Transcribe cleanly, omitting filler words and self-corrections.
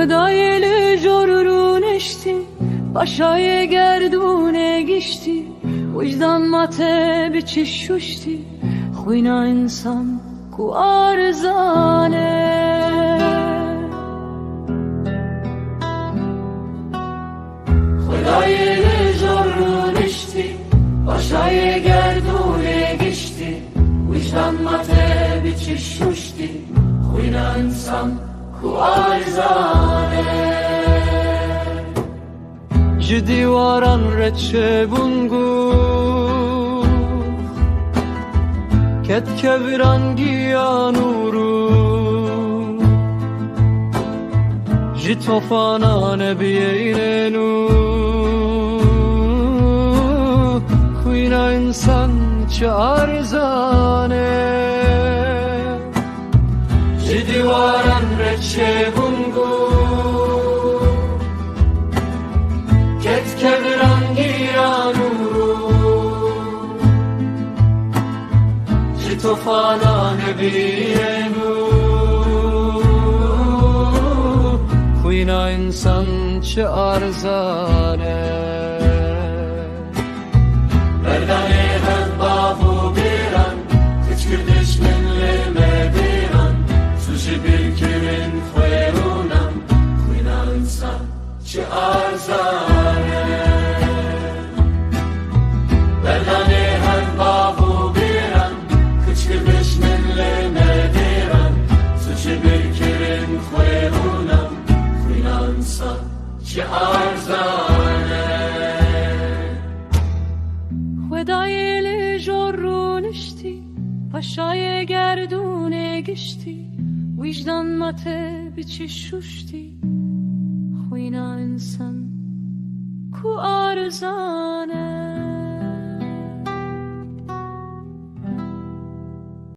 خدای لجور نشتی باشای گردونه گشتی وجدان ماته به چه ششتی خوینا انسان کو آرزانه خدای لجور نشتی باشای گردونه گشتی وجدان ماته به چه ششتی خوینا انسان کو آرزانه دیواران رچه بونگو کت کبران گیانورو جی توفانان بییننو خوینا انسان چه ارزانه جی دیواران رچه بونگو توفانان بیرنو خوینا انسان چه ارزانه بردانه هد بابو بیران کچ کردش من لمه بیران سوشی بیرکرین خویرونم خوینا انسان چه ارزانه بردانه هد بابو چه ارزانه خدای لجور نشتی پاشای گردونه گشتی وجدان ماته به چه ششتی خوینا انسان کو ارزانه